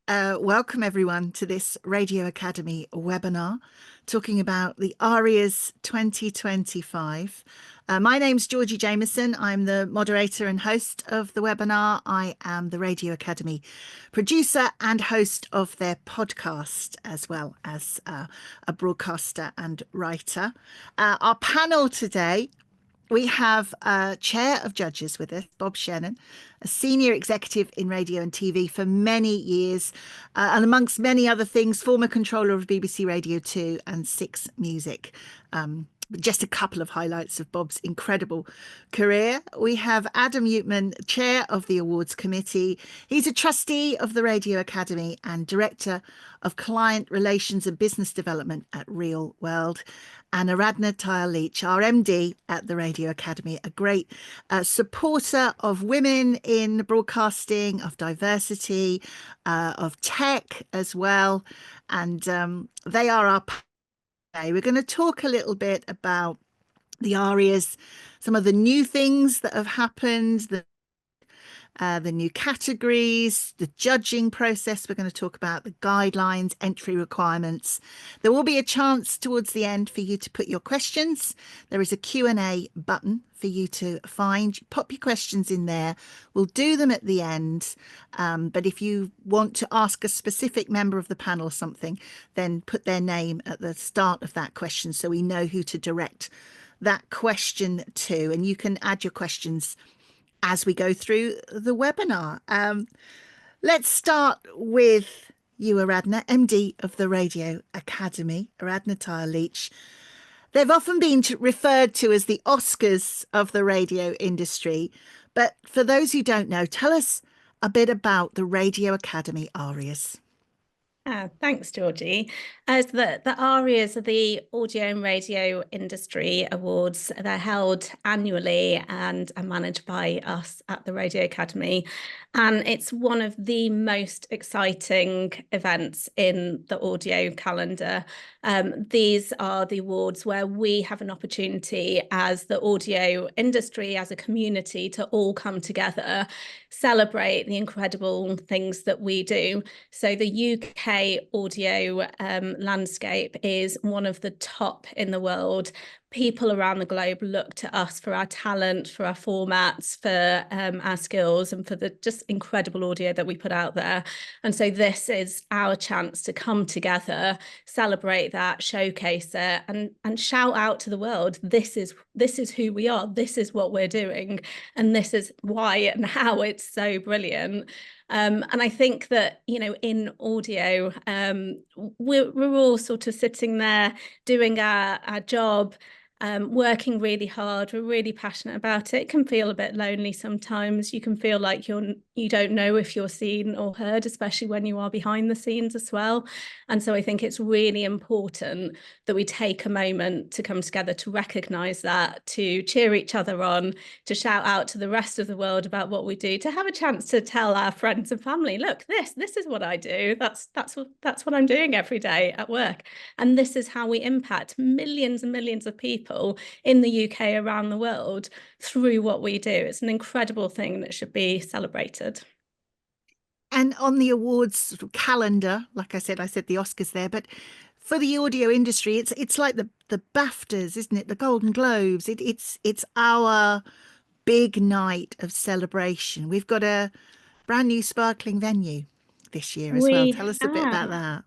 Welcome everyone to this Radio Academy webinar talking about the ARIAS 2025. My name's Georgie Jameson. I'm the moderator and host of the webinar. I am the Radio Academy producer and host of their podcast, as well as a broadcaster and writer. Our panel today, we have a chair of judges with us, Bob Shennan, a senior executive in radio and TV for many years, and amongst many other things, former controller of BBC Radio 2 and 6 Music. Just a couple of highlights of Bob's incredible career. We have Adam Uytman, chair of the awards committee. He's a trustee of the Radio Academy and director of client relations and business development at Real World. And Aradhna Tayal Leach, our MD at the Radio Academy, a great supporter of women in broadcasting, of diversity, of tech as well. And they are our today. We're going to talk a little bit about the ARIAS, some of the new things that have happened, the new categories, the judging process. We're going to talk about the guidelines, entry requirements. There will be a chance towards the end for you to put your questions. There is a Q&A button for you to find. Pop your questions in there. We'll do them at the end. But if you want to ask a specific member of the panel something, then put their name at the start of that question so we know who to direct that question to. And you can add your questions as we go through the webinar. Let's start with you, Aradhna, MD of the Radio Academy, Aradhna Tayal Leach. They've often been referred to as the Oscars of the radio industry, but for those who don't know, tell us a bit about the Radio Academy ARIAS. Thanks, Georgie. So the ARIAS are the Audio and Radio Industry Awards. They're held annually and are managed by us at the Radio Academy. And it's one of the most exciting events in the audio calendar. These are the awards where we have an opportunity as the audio industry, as a community, to all come together, celebrate the incredible things that we do. So the UK audio landscape is one of the top in the world. People around the globe look to us for our talent, for our formats, for our skills, and for the just incredible audio that we put out there. And so this is our chance to come together, celebrate that, showcase it, and shout out to the world, this is who we are, this is what we're doing, and this is why and how it's so brilliant. And I think that, you know, in audio, we're all sort of sitting there doing our job, working really hard. We're really passionate about it. It can feel a bit lonely sometimes. You can feel like you don't know if you're seen or heard, especially when you are behind the scenes as well. And so I think it's really important that we take a moment to come together, to recognise that, to cheer each other on, to shout out to the rest of the world about what we do, to have a chance to tell our friends and family, look, this is what I do. That's what I'm doing every day at work. And this is how we impact millions and millions of people in the UK, around the world, through what we do. It's an incredible thing that should be celebrated. And on the awards calendar, like I said the Oscars there, but for the audio industry, it's like the BAFTAs, isn't it? The Golden Globes. It's our big night of celebration. We've got a brand new sparkling venue this year as well. Tell us a bit about that.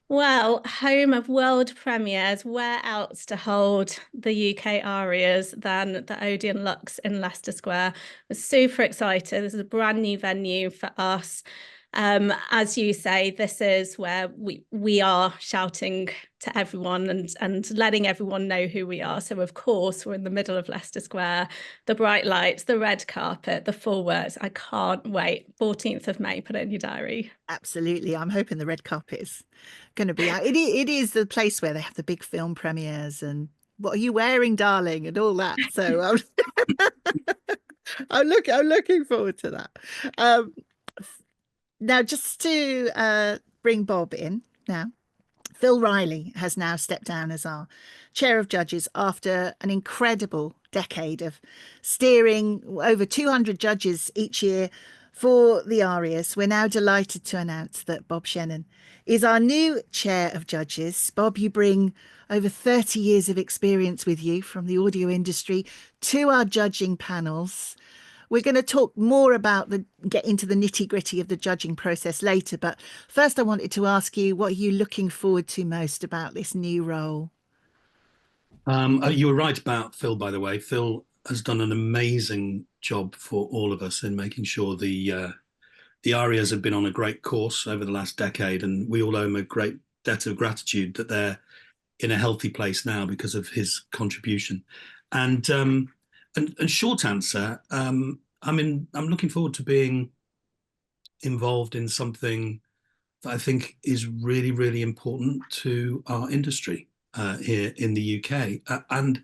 Well, home of world premieres, where else to hold the UK ARIAS than the Odeon Lux in Leicester Square? We're super excited. This is a brand new venue for us. As you say, this is where we are shouting to everyone and letting everyone know who we are. So of course, we're in the middle of Leicester Square, the bright lights, the red carpet, the full works. I can't wait. 14th of May, put it in your diary. Absolutely. I'm hoping the red carpet is going to be out. It is the place where they have the big film premieres and what are you wearing, darling, and all that. So I'm looking forward to that. Now, just to bring Bob in now, Phil Riley has now stepped down as our chair of judges after an incredible decade of steering over 200 judges each year for the ARIAS, we're now delighted to announce that Bob Shennan is our new chair of judges. Bob, you bring over 30 years of experience with you from the audio industry to our judging panels. We're going to talk more about get into the nitty gritty of the judging process later. But first, I wanted to ask you, what are you looking forward to most about this new role? You were right about Phil, by the way. Phil has done an amazing job for all of us in making sure the ARIAs have been on a great course over the last decade, and we all owe him a great debt of gratitude that they're in a healthy place now because of his contribution. And short answer, I'm looking forward to being involved in something that I think is really, really important to our industry here in the UK. And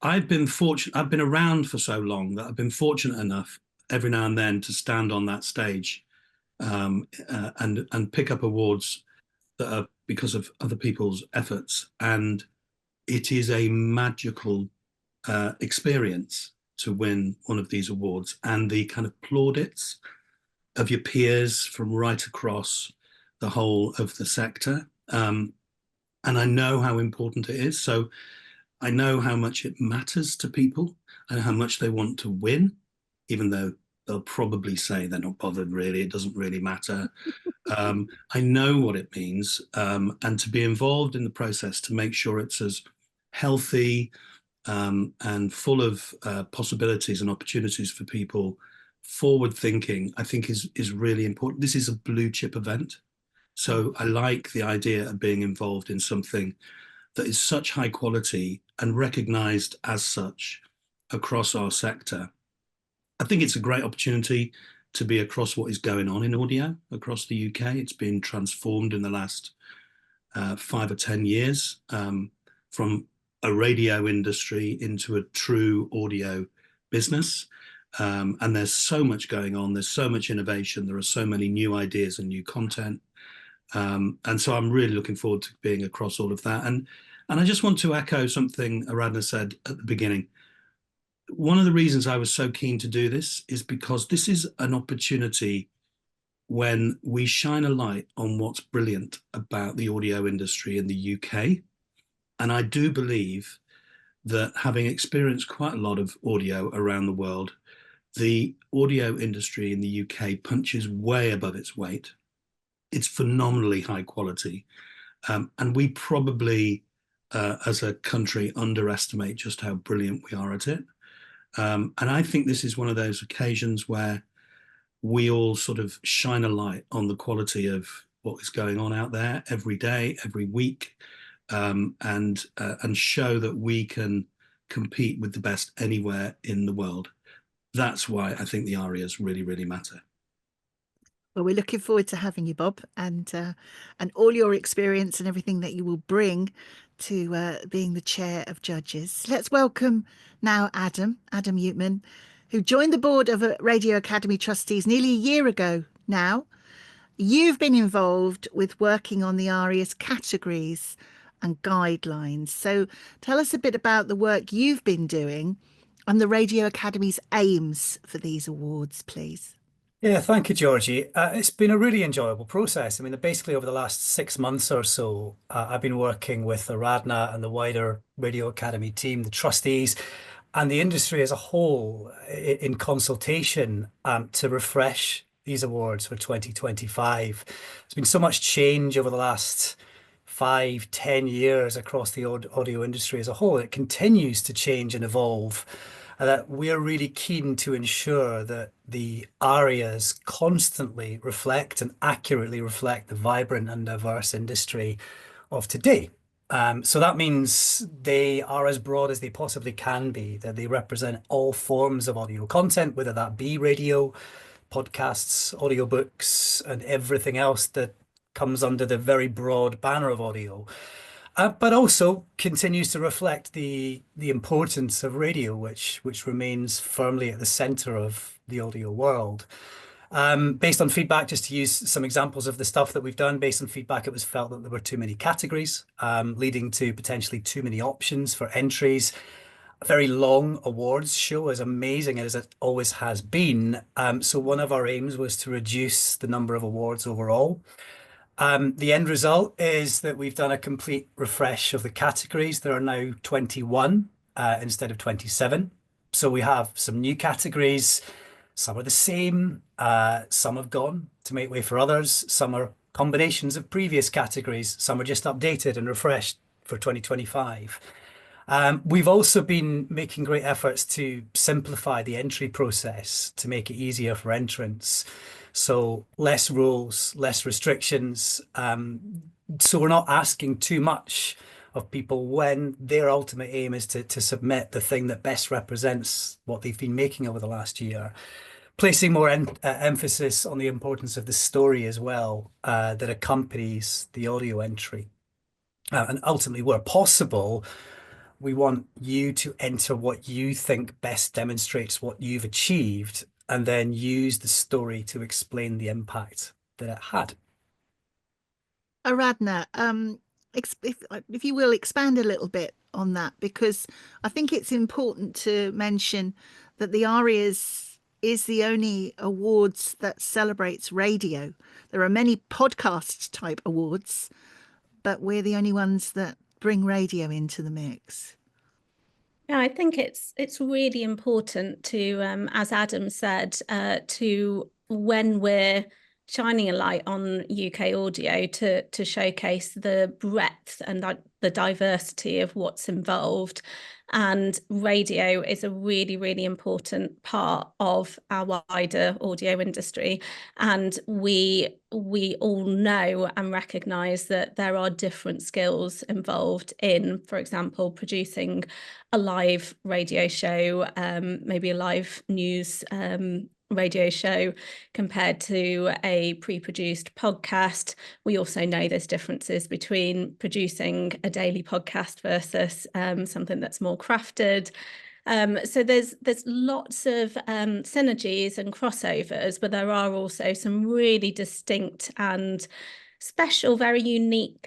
I've been fortunate, I've been around for so long that I've been fortunate enough every now and then to stand on that stage and pick up awards that are because of other people's efforts. And it is a magical experience to win one of these awards, and the kind of plaudits of your peers from right across the whole of the sector. And I know how important it is. So I know how much it matters to people and how much they want to win, even though they'll probably say they're not bothered really, it doesn't really matter. I know what it means, and to be involved in the process to make sure it's as healthy and full of possibilities and opportunities for people, forward thinking, I think is really important. This is a blue chip event. So I like the idea of being involved in something that is such high quality and recognized as such across our sector. I think it's a great opportunity to be across what is going on in audio across the UK. It's been transformed in the last 5 or 10 years from a radio industry into a true audio business. And there's so much going on. There's so much innovation. There are so many new ideas and new content. And so I'm really looking forward to being across all of that. And I just want to echo something Aradhna said at the beginning. One of the reasons I was so keen to do this is because this is an opportunity when we shine a light on what's brilliant about the audio industry in the UK. And I do believe that, having experienced quite a lot of audio around the world, the audio industry in the UK punches way above its weight. It's phenomenally high quality. And we probably, as a country, underestimate just how brilliant we are at it. And I think this is one of those occasions where we all sort of shine a light on the quality of what is going on out there every day, every week, and show that we can compete with the best anywhere in the world. That's why I think the ARIAs really, really matter. Well, we're looking forward to having you, Bob, and all your experience and everything that you will bring to being the chair of judges. Let's welcome now Adam Uytman, who joined the board of Radio Academy Trustees nearly a year ago now. You've been involved with working on the ARIAS categories and guidelines. So tell us a bit about the work you've been doing and the Radio Academy's aims for these awards, please. Yeah, thank you, Georgie. It's been a really enjoyable process. I mean, basically over the last 6 months or so, I've been working with Aradhna and the wider Radio Academy team, the trustees, and the industry as a whole in consultation to refresh these awards for 2025. There's been so much change over the last 5-10 years across the audio industry as a whole. It continues to change and evolve. That we're really keen to ensure that the ARIAs constantly reflect and accurately reflect the vibrant and diverse industry of today. So that means they are as broad as they possibly can be, that they represent all forms of audio content, whether that be radio, podcasts, audiobooks, and everything else that comes under the very broad banner of audio. But also continues to reflect the importance of radio, which remains firmly at the center of the audio world. Based on feedback, just to use some examples of the stuff that we've done, based on feedback, it was felt that there were too many categories, leading to potentially too many options for entries. a very long awards show, as amazing as it always has been. So one of our aims was to reduce the number of awards overall. The end result is that we've done a complete refresh of the categories. There are now 21 instead of 27. So we have some new categories. Some are the same. Some have gone to make way for others. Some are combinations of previous categories. Some are just updated and refreshed for 2025. We've also been making great efforts to simplify the entry process to make it easier for entrants. So less rules, less restrictions. So we're not asking too much of people when their ultimate aim is to submit the thing that best represents what they've been making over the last year. Placing more emphasis on the importance of the story as well that accompanies the audio entry. And ultimately, where possible, we want you to enter what you think best demonstrates what you've achieved, and then use the story to explain the impact that it had. Aradhna, if you will expand a little bit on that, because I think it's important to mention that the ARIAS is the only awards that celebrates radio. There are many podcast type awards, but we're the only ones that bring radio into the mix. Yeah, I think it's really important to, as Adam said, to when we're shining a light on UK audio to showcase the breadth and the diversity of what's involved. And radio is a really, really important part of our wider audio industry. And we all know and recognise that there are different skills involved in, for example, producing a live radio show, maybe a live news radio show compared to a pre-produced podcast. We also know there's differences between producing a daily podcast versus something that's more crafted. So there's lots of synergies and crossovers, but there are also some really distinct and special, very unique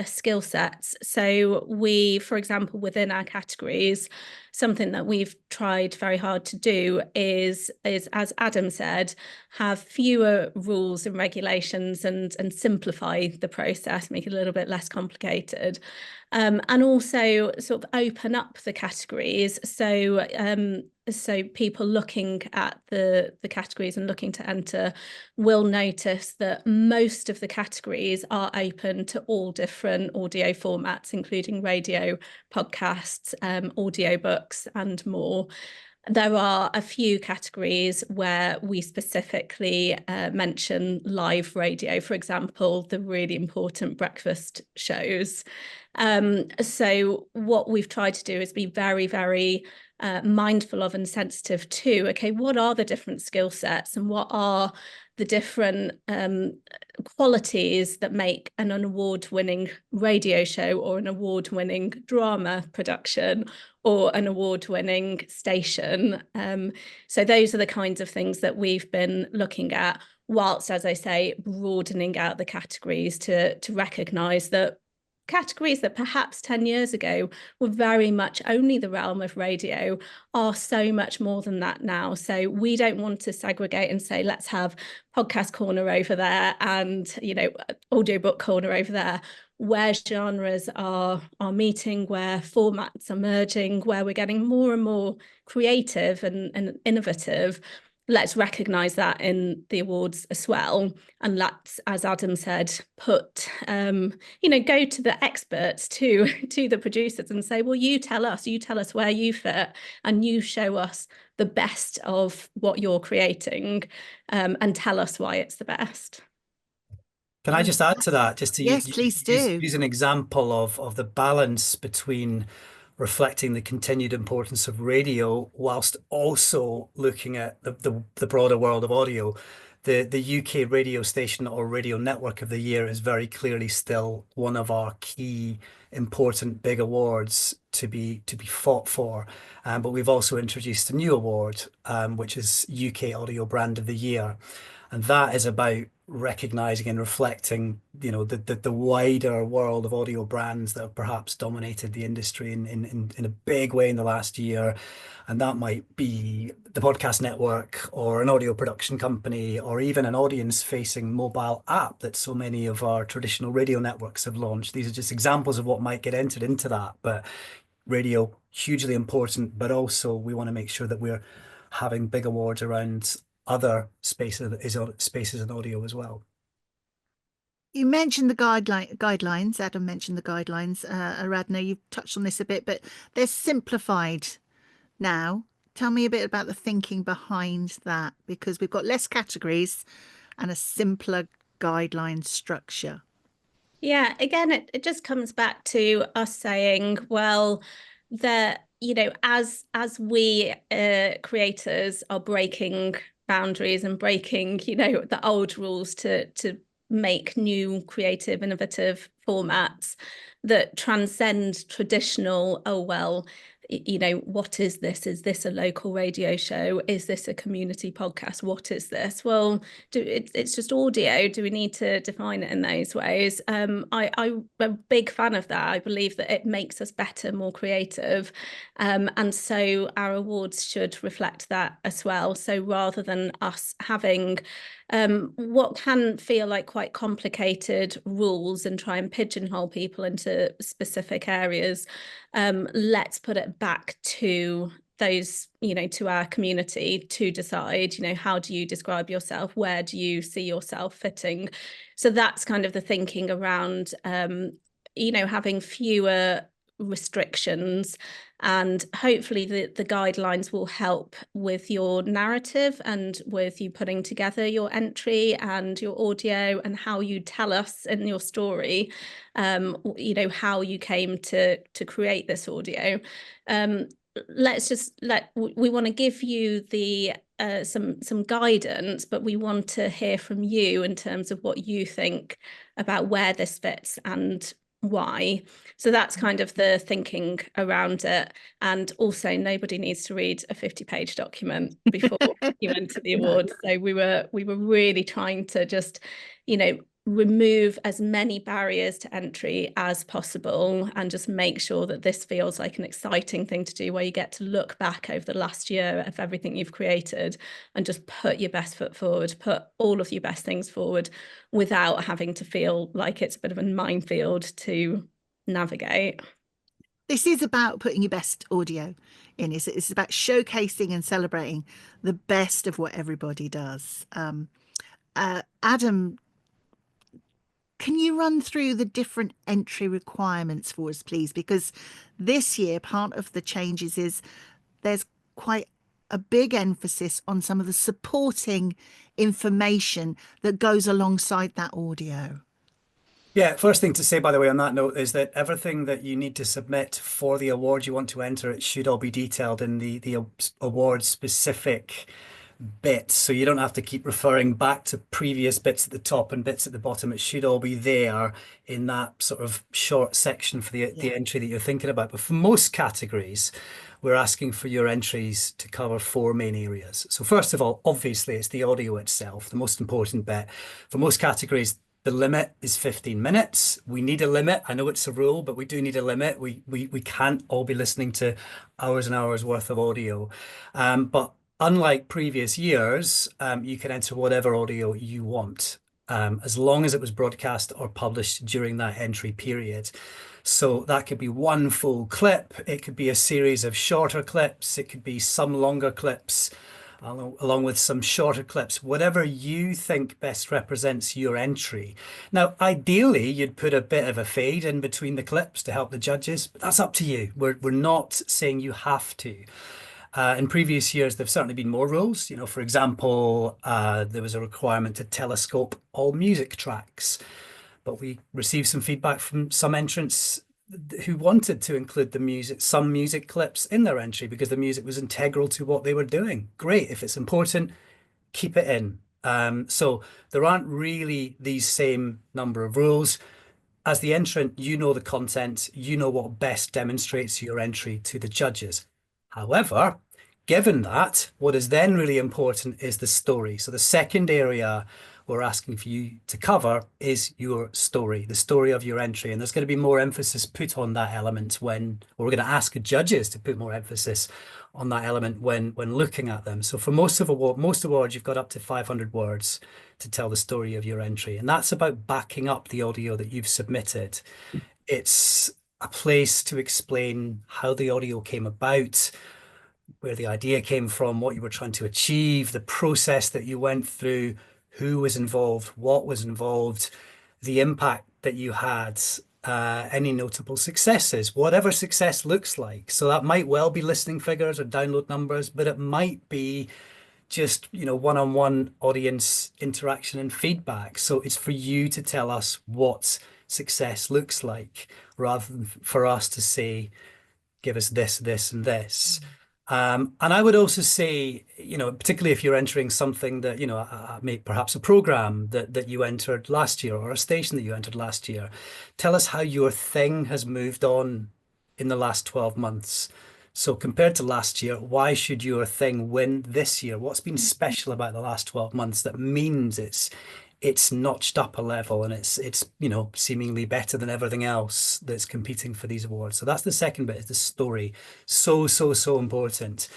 skill sets. So we, for example, within our categories, something that we've tried very hard to do is as Adam said, have fewer rules and regulations and simplify the process, make it a little bit less complicated. And also sort of open up the categories. So people looking at the categories and looking to enter will notice that most of the categories are open to all different audio formats, including radio, podcasts, audiobooks, and more. There are a few categories where we specifically mention live radio, for example, the really important breakfast shows. So what we've tried to do is be very, very mindful of and sensitive to, okay, what are the different skill sets and what are the different qualities that make an award-winning radio show or an award-winning drama production or an award-winning station. So those are the kinds of things that we've been looking at, whilst, as I say, broadening out the categories to recognise that categories that perhaps 10 years ago were very much only the realm of radio are so much more than that now. So we don't want to segregate and say, let's have podcast corner over there and, you know, audiobook corner over there, where genres are meeting, where formats are merging, where we're getting more and more creative and innovative. Let's recognise that in the awards as well. And let's, as Adam said, put, go to the experts, to the producers and say, well, you tell us where you fit and you show us the best of what you're creating and tell us why it's the best. Can I just add to that? Just to yes, please do. Use an example of the balance between reflecting the continued importance of radio whilst also looking at the broader world of audio. The UK radio station or radio network of the year is very clearly still one of our key important big awards to be fought for. But we've also introduced a new award, which is UK Audio Brand of the Year. And that is about recognizing and reflecting, the wider world of audio brands that have perhaps dominated the industry in a big way in the last year. And that might be the podcast network or an audio production company or even an audience-facing mobile app that so many of our traditional radio networks have launched. These are just examples of what might get entered into that. But radio, hugely important, but also we want to make sure that we're having big awards around other spaces in audio as well. You mentioned the guidelines. Adam mentioned the guidelines. Aradhna, you've touched on this a bit, but they're simplified now. Tell me a bit about the thinking behind that, because we've got less categories and a simpler guideline structure. Yeah, again, it just comes back to us saying, well, as we creators are breaking boundaries and breaking, the old rules to make new, creative, innovative formats that transcend traditional, what is this? Is this a local radio show? Is this a community podcast? What is this? Well, it's just audio. Do we need to define it in those ways? I'm a big fan of that. I believe that it makes us better, more creative. And so our awards should reflect that as well. So rather than us having what can feel like quite complicated rules and try and pigeonhole people into specific areas, let's put it back to those, to our community to decide, how do you describe yourself? Where do you see yourself fitting? So that's kind of the thinking around, having fewer restrictions, and hopefully the guidelines will help with your narrative and with you putting together your entry and your audio and how you tell us in your story, how you came to create this audio. We want to give you the some guidance, but we want to hear from you in terms of what you think about where this fits and why. So that's kind of the thinking around it. And also, nobody needs to read a 50-page document before you enter the award. So we were really trying to just, remove as many barriers to entry as possible and just make sure that this feels like an exciting thing to do, where you get to look back over the last year of everything you've created and just put your best foot forward, put all of your best things forward without having to feel like it's a bit of a minefield to navigate. This is about putting your best audio in. It's about showcasing and celebrating the best of what everybody does. Adam, can you run through the different entry requirements for us, please? Because this year, part of the changes is there's quite a big emphasis on some of the supporting information that goes alongside that audio. Yeah, first thing to say, by the way, on that note, is that everything that you need to submit for the award you want to enter, it should all be detailed in the award specific bits. So you don't have to keep referring back to previous bits at the top and bits at the bottom. It should all be there in that sort of short section for the entry that you're thinking about. But for most categories, we're asking for your entries to cover 4 main areas. So first of all, obviously, it's the audio itself, the most important bit. For most categories, the limit is 15 minutes. We need a limit. I know it's a rule, but we do need a limit. We can't all be listening to hours and hours worth of audio. But unlike previous years, you can enter whatever audio you want, as long as it was broadcast or published during that entry period. So that could be one full clip. It could be a series of shorter clips. It could be some longer clips, along with some shorter clips, whatever you think best represents your entry. Now, ideally, you'd put a bit of a fade in between the clips to help the judges, but that's up to you. We're not saying you have to. In previous years, there've certainly been more rules. For example, there was a requirement to telescope all music tracks, but we received some feedback from some entrants who wanted to include some music clips in their entry because the music was integral to what they were doing. Great. If it's important, keep it in. So there aren't really these same number of rules. As the entrant, you know the content, you know what best demonstrates your entry to the judges. However, given that, what is then really important is the story. So the second area we're asking for you to cover is your story, the story of your entry. And there's going to be more emphasis put on that element when, or we're going to ask judges to put more emphasis on that element when looking at them. So for most awards, you've got up to 500 words to tell the story of your entry. And that's about backing up the audio that you've submitted. It's a place to explain how the audio came about, where the idea came from, what you were trying to achieve, the process that you went through, who was involved, what was involved, the impact that you had, any notable successes, whatever success looks like. So that might well be listening figures or download numbers, but it might be just, you know, one-on-one audience interaction and feedback. So it's for you to tell us what success looks like, rather than for us to say, give us this, this, and this. And I would also say, you know, particularly if you're entering something that, you know, perhaps a program that you entered last year, or a station that you entered last year, tell us how your thing has moved on in the last 12 months. So compared to last year, why should your thing win this year? What's been special about the last 12 months that means it's notched up a level and it's you know, seemingly better than everything else that's competing for these awards? So that's the second bit, is the story. So important.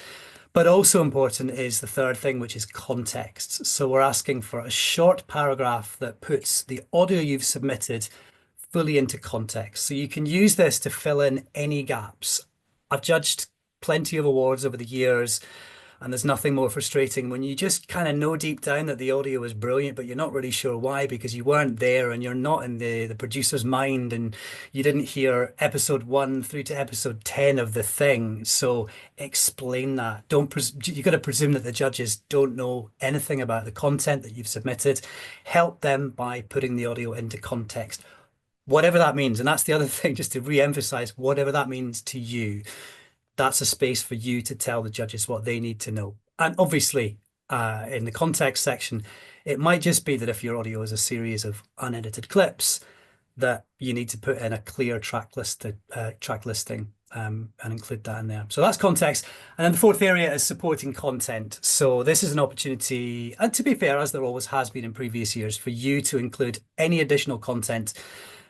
But also important is the third thing, which is context. So we're asking for a short paragraph that puts the audio you've submitted fully into context. So you can use this to fill in any gaps. I've judged plenty of awards over the years, and there's nothing more frustrating when you just kind of know deep down that the audio is brilliant, but you're not really sure why, because you weren't there and you're not in the producer's mind, and you didn't hear episode 1 through to episode 10 of the thing. So explain that. You got to presume that the judges don't know anything about the content that you've submitted. Help them by putting the audio into context, whatever that means. And that's the other thing, just to re-emphasize, whatever that means to you. That's a space for you to tell the judges what they need to know. And obviously, in the context section, it might just be that if your audio is a series of unedited clips, that you need to put in a clear track listing and include that in there. So that's context. And then the fourth area is supporting content. So this is an opportunity, and to be fair, as there always has been in previous years, for you to include any additional content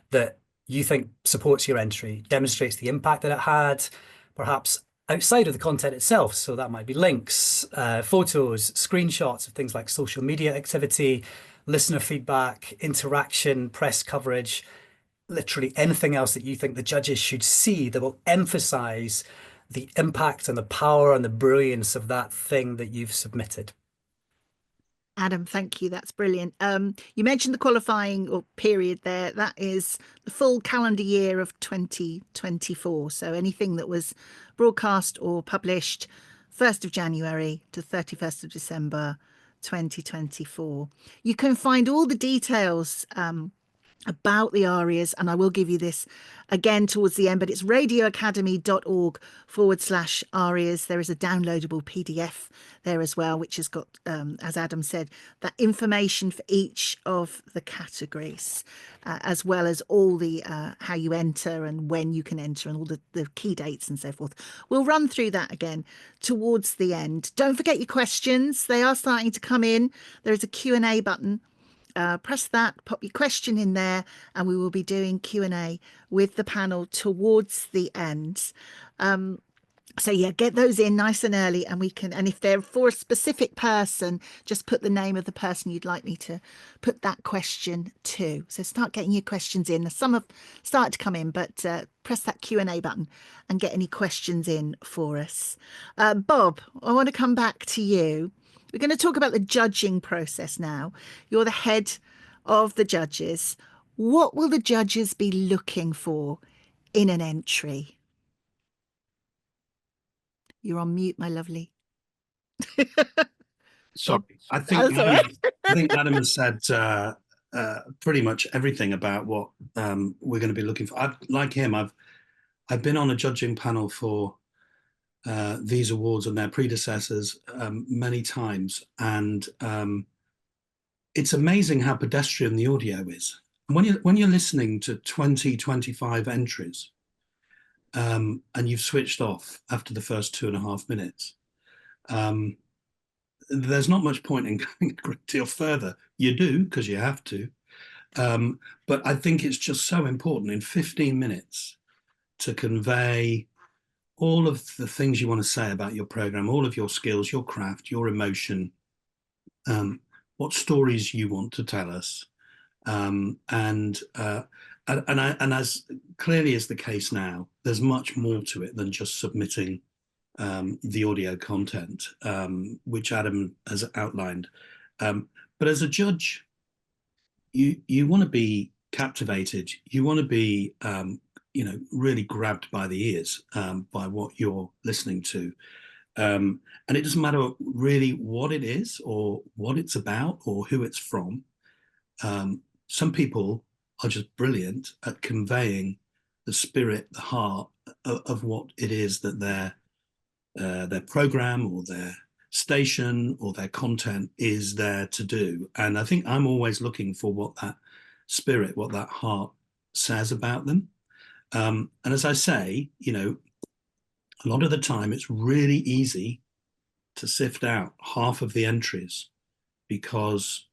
that you think supports your entry, demonstrates the impact that it had, perhaps outside of the content itself. So that might be links, photos, screenshots of things like social media activity, listener feedback, interaction, press coverage, literally anything else that you think the judges should see that will emphasize the impact and the power and the brilliance of that thing that you've submitted. Adam, thank you. That's brilliant. You mentioned the qualifying or period there. That is the full calendar year of 2024. So anything that was broadcast or published 1st of January to 31st of December 2024. You can find all the details about the ARIAS, and I will give you this again towards the end, but it's radioacademy.org/ARIAS. There is a downloadable PDF there as well, which has got, as Adam said, that information for each of the categories, as well as all the how you enter and when you can enter and all the key dates and so forth. We'll run through that again towards the end. Don't forget your questions. They are starting to come in. There is a Q&A button. Press that, pop your question in there, and we will be doing Q&A with the panel towards the end. So yeah, get those in nice and early, and we can, and if they're for a specific person, just put the name of the person you'd like me to put that question to. So start getting your questions in. Some have started to come in, but press that Q&A button and get any questions in for us. Bob, I want to come back to you. We're going to talk about the judging process now. You're the head of the judges. What will the judges be looking for in an entry? You're on mute, my lovely. Sorry, I think Adam has said pretty much everything about what we're going to be looking for. Like him, I've been on a judging panel for these awards and their predecessors many times, and it's amazing how pedestrian the audio is. And when you're listening to 20-25 entries and you've switched off after the first 2.5 minutes, there's not much point in going a great deal further. You do, because you have to. But I think it's just so important in 15 minutes to convey all of the things you want to say about your program, all of your skills, your craft, your emotion, what stories you want to tell us. And as clearly is the case now, there's much more to it than just submitting the audio content, which Adam has outlined. But as a judge, you want to be captivated. You want to be, really grabbed by the ears by what you're listening to. And it doesn't matter really what it is or what it's about or who it's from. Some people are just brilliant at conveying the spirit, the heart of what it is that their program or their station or their content is there to do. And I think I'm always looking for what that spirit, what that heart says about them. And as I say, a lot of the time it's really easy to sift out half of the entries because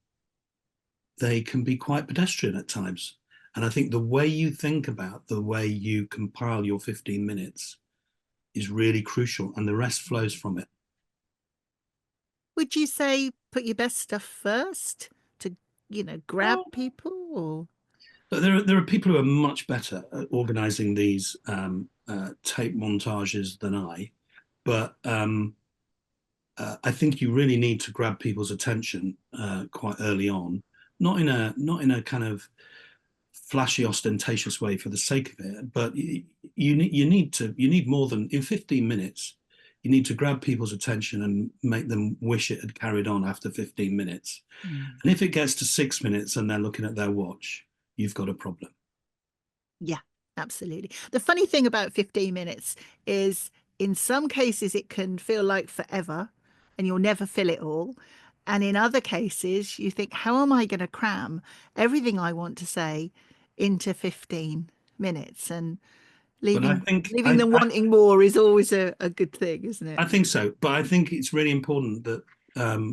they can be quite pedestrian at times. And I think the way you think about the way you compile your 15 minutes is really crucial, and the rest flows from it. Would you say put your best stuff first to, grab people? Or But there are people who are much better at organizing these tape montages than I. But I think you really need to grab people's attention quite early on, not in a kind of flashy, ostentatious way for the sake of it, but you need more than in 15 minutes. You need to grab people's attention and make them wish it had carried on after 15 minutes. And if it gets to 6 minutes and they're looking at their watch, you've got a problem. Yeah, absolutely. The funny thing about 15 minutes is in some cases it can feel like forever and you'll never fill it all. And in other cases, you think, how am I going to cram everything I want to say into 15 minutes? And leaving them wanting more is always a good thing, isn't it? I think so. But I think it's really important that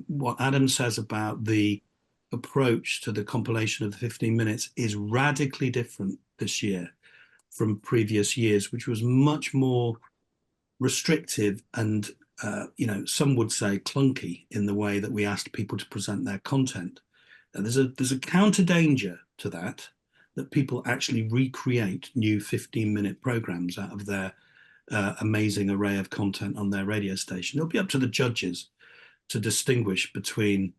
what Adam says about the approach to the compilation of the 15 minutes is radically different this year from previous years, which was much more restrictive and some would say clunky in the way that we asked people to present their content. And there's a counter danger to that people actually recreate new 15-minute programs out of their amazing array of content on their radio station. It'll be up to the judges to distinguish between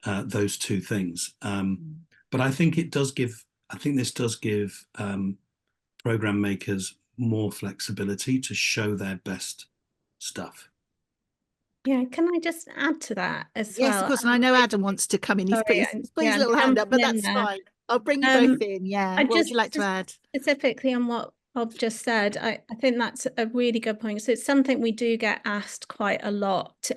those two things. But I think this does give program makers more flexibility to show their best stuff. Yeah, can I just add to that as well? Yes, of course. And I know Adam wants to come in. He's put his little hand up, but that's fine. I'll bring you both in. Yeah. What would you like to add? Specifically on what Bob just said, I think that's a really good point. So it's something we do get asked quite a lot.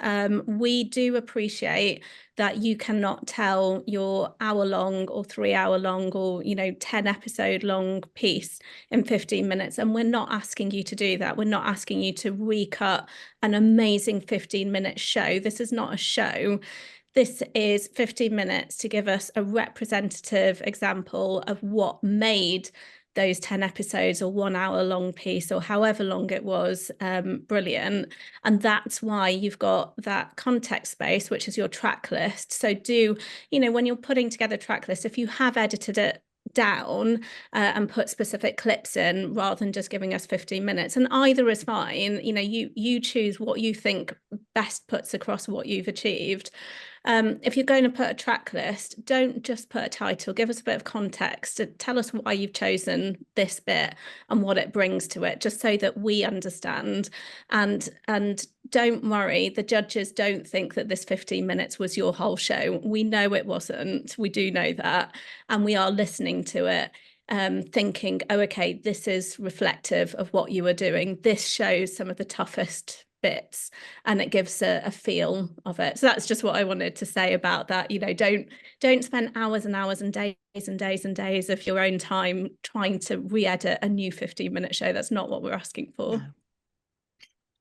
We do appreciate that you cannot tell your hour-long or 3-hour-long or 10-episode-long piece in 15 minutes. And we're not asking you to do that. We're not asking you to recut an amazing 15-minute show. This is not a show. This is 15 minutes to give us a representative example of what made those 10 episodes or 1 hour long piece or however long it was brilliant. And that's why you've got that context space, which is your track list. So when you're putting together track list, if you have edited it down and put specific clips in rather than just giving us 15 minutes, and either is fine, you choose what you think best puts across what you've achieved. If you're going to put a track list, don't just put a title, give us a bit of context, tell us why you've chosen this bit and what it brings to it, just so that we understand. And don't worry, the judges don't think that this 15 minutes was your whole show. We know it wasn't. We do know that. And we are listening to it, thinking, oh, okay, this is reflective of what you were doing. This shows some of the toughest bits and it gives a feel of it. So that's just what I wanted to say about that. Don't spend hours and hours and days and days and days of your own time trying to re-edit a new 15-minute show. That's not what we're asking for. No.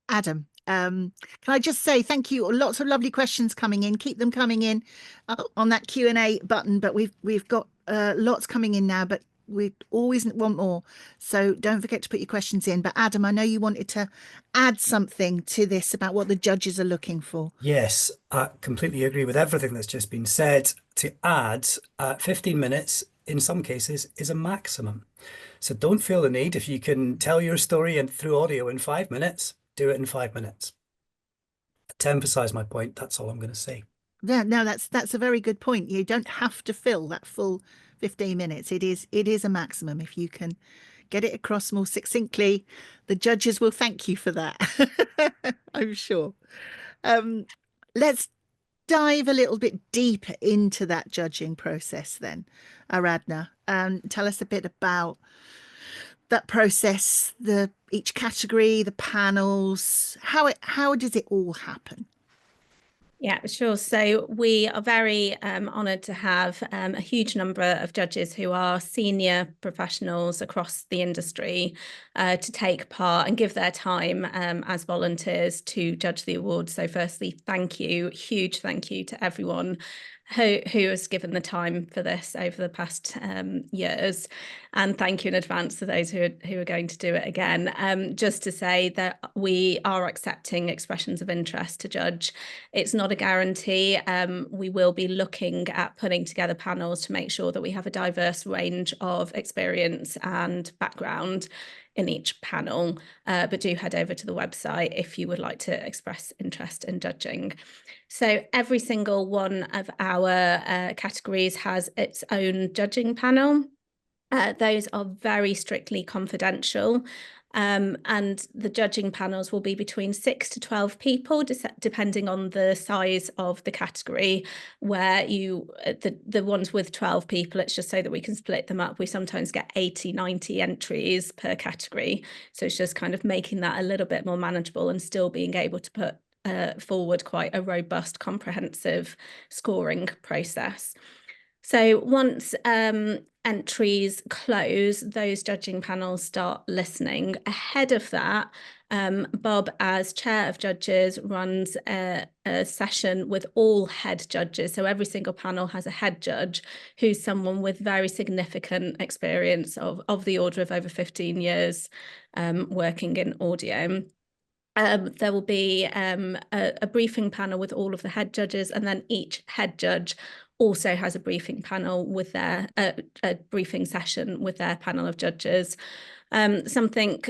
Adam, can I just say thank you? Lots of lovely questions coming in. Keep them coming in on that Q&A button. But we've got lots coming in now, but we always want more. So don't forget to put your questions in. But Adam, I know you wanted to add something to this about what the judges are looking for. Yes, I completely agree with everything that's just been said. To add, 15 minutes in some cases is a maximum. So don't feel the need. If you can tell your story and through audio in 5 minutes, do it in 5 minutes. To emphasize my point, that's all I'm going to say. Yeah, no, that's a very good point. You don't have to fill that full 15 minutes. It is a maximum. If you can get it across more succinctly, the judges will thank you for that. I'm sure. Let's dive a little bit deeper into that judging process then, Aradhna. Tell us a bit about that process, each category, the panels, how does it all happen? Yeah, sure. So we are very honoured to have a huge number of judges who are senior professionals across the industry to take part and give their time as volunteers to judge the awards. So firstly, thank you, huge thank you to everyone who has given the time for this over the past years, and thank you in advance to those who are going to do it again. Just to say that we are accepting expressions of interest to judge. It's not a guarantee. We will be looking at putting together panels to make sure that we have a diverse range of experience and background in each panel, but do head over to the website if you would like to express interest in judging. So every single one of our categories has its own judging panel. Those are very strictly confidential. And the judging panels will be between 6 to 12 people, depending on the size of the category. Where the ones with 12 people, it's just so that we can split them up. We sometimes get 80, 90 entries per category. So it's just kind of making that a little bit more manageable and still being able to put forward quite a robust, comprehensive scoring process. So once entries close, those judging panels start listening. Ahead of that, Bob, as chair of judges, runs a session with all head judges. So every single panel has a head judge who's someone with very significant experience of the order of over 15 years working in audio. There will be a briefing panel with all of the head judges, and then each head judge also has a briefing panel with their a briefing session with their panel of judges. Something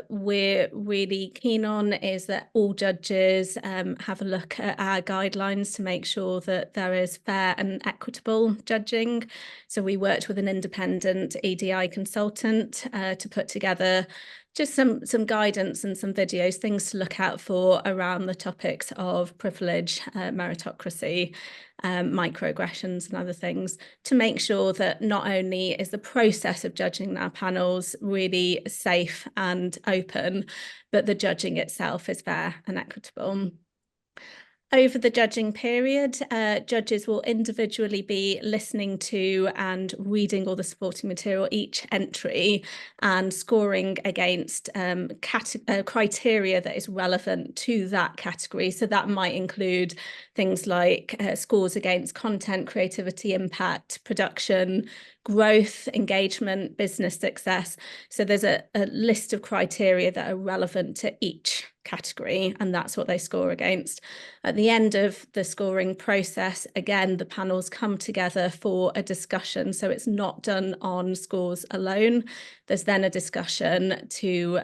we're really keen on is that all judges have a look at our guidelines to make sure that there is fair and equitable judging. So we worked with an independent EDI consultant to put together just some guidance and some videos, things to look out for around the topics of privilege, meritocracy, microaggressions and other things, to make sure that not only is the process of judging our panels really safe and open, but the judging itself is fair and equitable. Over the judging period, judges will individually be listening to and reading all the supporting material, each entry, and scoring against criteria that is relevant to that category. So that might include things like scores against content, creativity, impact, production, growth, engagement, business success. So there's a list of criteria that are relevant to each category, and that's what they score against. At the end of the scoring process, again, the panels come together for a discussion. So it's not done on scores alone. There's then a discussion to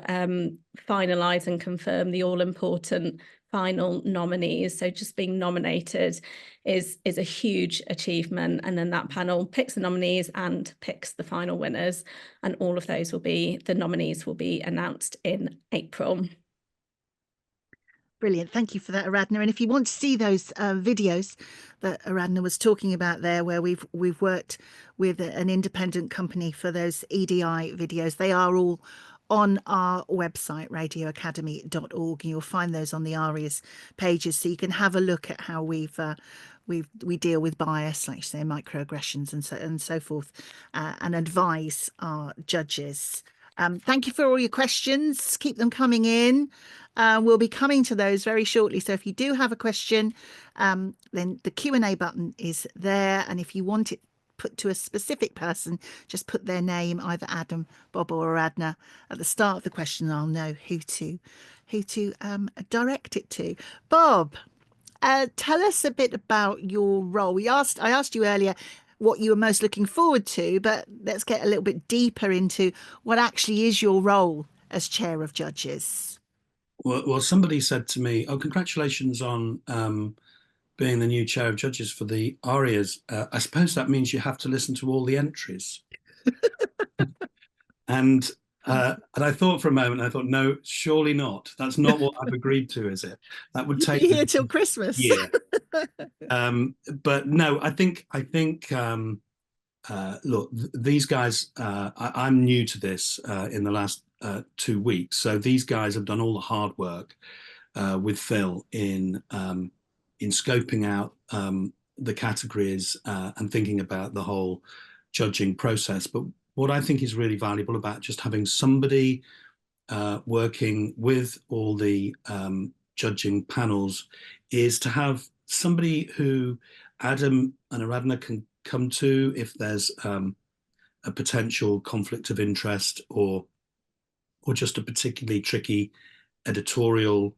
finalise and confirm the all-important final nominees. So just being nominated is a huge achievement, and then that panel picks the nominees and picks the final winners, and all of those the nominees will be announced in April. Brilliant. Thank you for that, Aradhna. And if you want to see those videos that Aradhna was talking about there, where we've worked with an independent company for those EDI videos, they are all on our website, radioacademy.org, and you'll find those on the ARIAS pages, so you can have a look at how we deal with bias, like you say, microaggressions and so forth, and advise our judges. Thank you for all your questions. Keep them coming in. We'll be coming to those very shortly. So if you do have a question, then the Q&A button is there. And if you want it put to a specific person, just put their name, either Adam, Bob or Aradhna, at the start of the question. I'll know who to direct it to. Bob, tell us a bit about your role. I asked you earlier what you were most looking forward to, but let's get a little bit deeper into what actually is your role as chair of judges. Well, somebody said to me, "Oh, congratulations on being the new chair of judges for the ARIAS. I suppose that means you have to listen to all the entries." And I thought for a moment, I thought, no, surely not. That's not what I've agreed to, is it? That would take you here till Christmas. Yeah. But no, I think look, these guys, I'm new to this in the last 2 weeks. So these guys have done all the hard work with Phil in scoping out the categories and thinking about the whole judging process. But what I think is really valuable about just having somebody working with all the judging panels is to have somebody who Adam and Aradhna can come to if there's a potential conflict of interest or just a particularly tricky editorial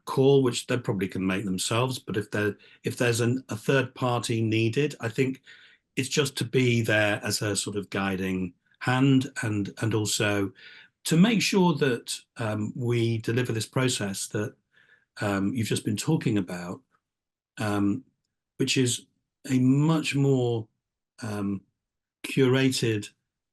call, which they probably can make themselves. But if there's a third party needed, I think it's just to be there as a sort of guiding hand and also to make sure that we deliver this process that you've just been talking about, which is a much more curated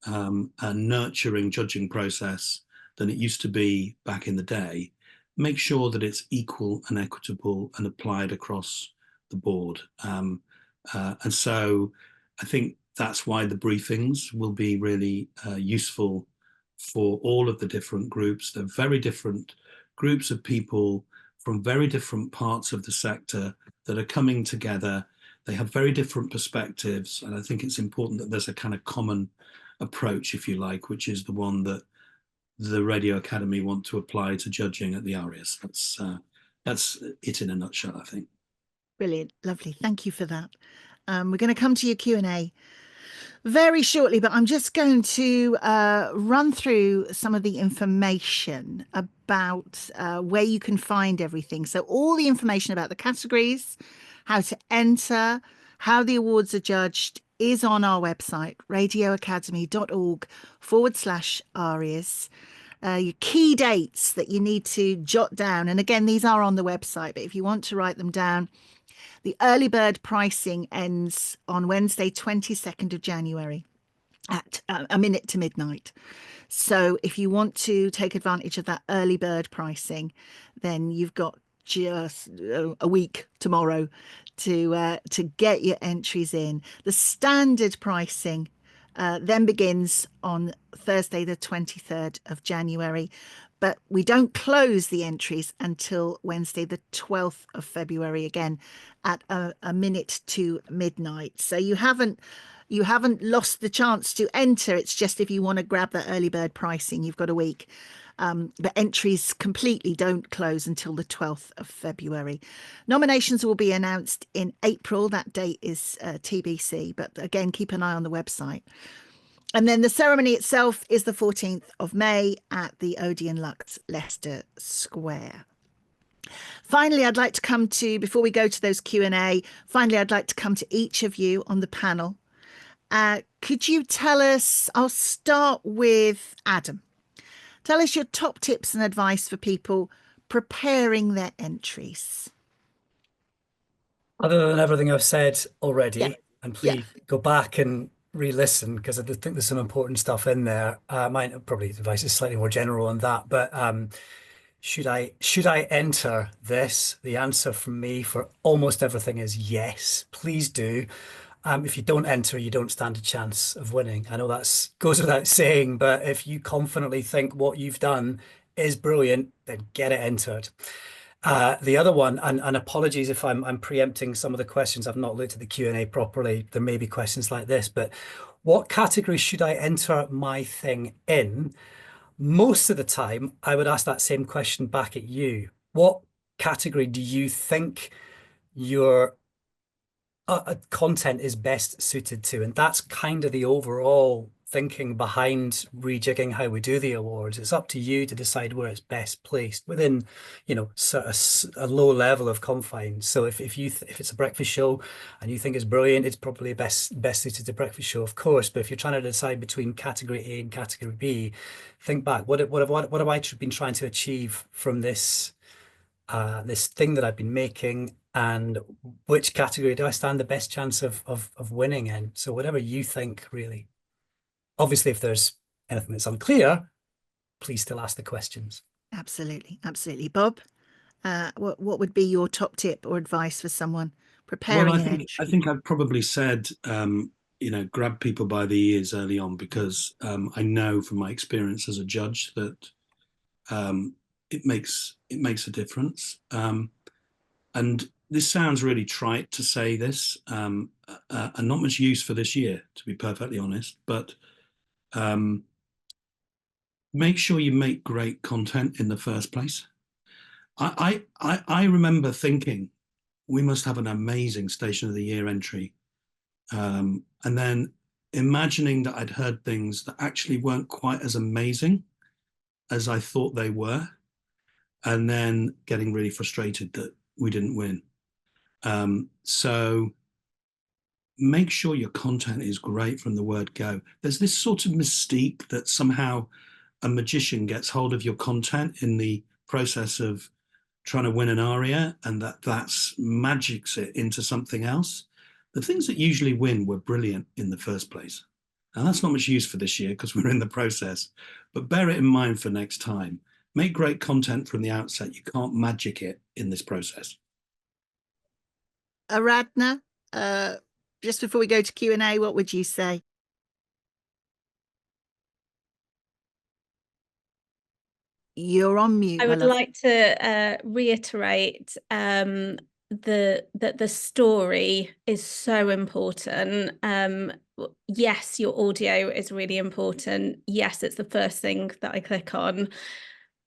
and nurturing judging process than it used to be back in the day. Make sure that it's equal and equitable and applied across the board. And so I think that's why the briefings will be really useful for all of the different groups. They're very different groups of people from very different parts of the sector that are coming together. They have very different perspectives. And I think it's important that there's a kind of common approach, if you like, which is the one that the Radio Academy want to apply to judging at the ARIAS. That's it in a nutshell, I think. Brilliant. Lovely. Thank you for that. We're going to come to your Q&A very shortly, but I'm just going to run through some of the information about where you can find everything. So all the information about the categories, how to enter, how the awards are judged is on our website, radioacademy.org/ARIAS. Your key dates that you need to jot down. And again, these are on the website, but if you want to write them down, the early bird pricing ends on Wednesday, 22nd of January at a minute to midnight. So if you want to take advantage of that early bird pricing, then you've got just a week tomorrow to get your entries in. The standard pricing then begins on Thursday, the 23rd of January. But we don't close the entries until Wednesday, the 12th of February, again at a minute to midnight. So you haven't lost the chance to enter. It's just if you want to grab that early bird pricing, you've got a week. But entries completely don't close until the 12th of February. Nominations will be announced in April. That date is TBC, but again, keep an eye on the website. And then the ceremony itself is the 14th of May at the Odeon Lux, Leicester Square. Finally, I'd like to come to, before we go to those Q&A, finally, I'd like to come to each of you on the panel. Could you tell us, I'll start with Adam. Tell us your top tips and advice for people preparing their entries. Other than everything I've said already, and please go back and re-listen because I think there's some important stuff in there. My probably advice is slightly more general on that, but should I enter this? The answer from me for almost everything is yes, please do. If you don't enter, you don't stand a chance of winning. I know that goes without saying, but if you confidently think what you've done is brilliant, then get it entered. The other one, and apologies if I'm preempting some of the questions. I've not looked at the Q&A properly. There may be questions like this, but what category should I enter my thing in? Most of the time, I would ask that same question back at you. What category do you think your content is best suited to? And that's kind of the overall thinking behind rejigging how we do the awards. It's up to you to decide where it's best placed within, you know, sort of a low level of confines. So if it's a breakfast show and you think it's brilliant, it's probably best suited to breakfast show, of course. But if you're trying to decide between category A and category B, think back. What have I been trying to achieve from this thing that I've been making, and which category do I stand the best chance of winning in? So whatever you think, really. Obviously, if there's anything that's unclear, please still ask the questions. Absolutely, absolutely. Bob, what would be your top tip or advice for someone preparing an entry? I think I've probably said, you know, grab people by the ears early on, because I know from my experience as a judge that it makes a difference. And this sounds really trite to say this, and not much use for this year, to be perfectly honest, but make sure you make great content in the first place. I remember thinking we must have an amazing Station of the Year entry, and then imagining that I'd heard things that actually weren't quite as amazing as I thought they were, and then getting really frustrated that we didn't win. So make sure your content is great from the word go. There's this sort of mystique that somehow a magician gets hold of your content in the process of trying to win an aria, and that's magics it into something else. The things that usually win were brilliant in the first place. And that's not much use for this year because we're in the process, but bear it in mind for next time. Make great content from the outset. You can't magic it in this process. Aradhna, just before we go to Q&A, what would you say? You're on mute. I would like to reiterate that the story is so important. Yes, your audio is really important. Yes, it's the first thing that I click on.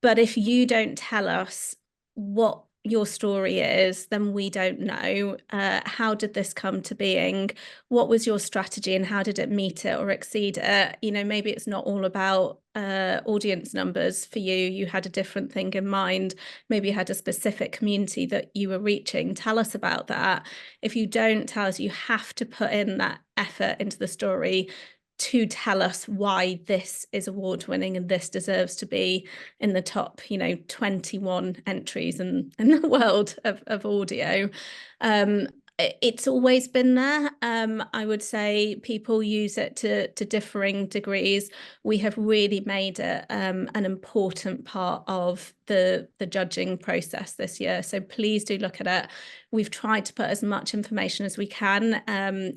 But if you don't tell us what your story is, then we don't know. How did this come to being? What was your strategy and how did it meet it or exceed it? You know, maybe it's not all about audience numbers for you. You had a different thing in mind. Maybe you had a specific community that you were reaching. Tell us about that. If you don't tell us, you have to put in that effort into the story to tell us why this is award winning and this deserves to be in the top, you know, 21 entries in the world of audio. It's always been there. I would say people use it to differing degrees. We have really made it an important part of the judging process this year. So please do look at it. We've tried to put as much information as we can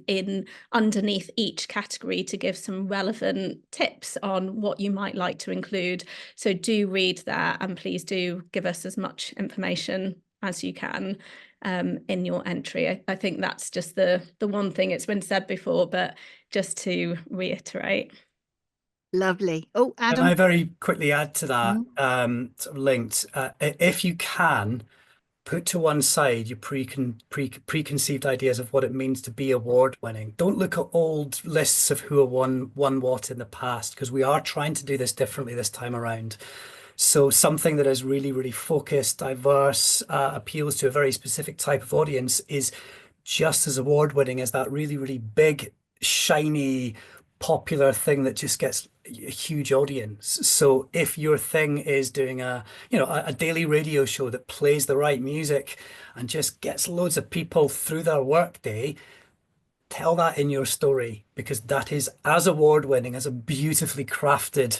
in underneath each category to give some relevant tips on what you might like to include. So do read that and please do give us as much information as you can in your entry. I think that's just the one thing. It's been said before, but just to reiterate. Lovely. Oh, Adam. Can I very quickly add to that, sort of linked, if you can, put to one side your preconceived ideas of what it means to be award winning. Don't look at old lists of who won what in the past, because we are trying to do this differently this time around. So something that is really, really focused, diverse, appeals to a very specific type of audience is just as award winning as that really, really big, shiny, popular thing that just gets a huge audience. So if your thing is doing a daily radio show that plays the right music and just gets loads of people through their workday, tell that in your story, because that is as award winning as a beautifully crafted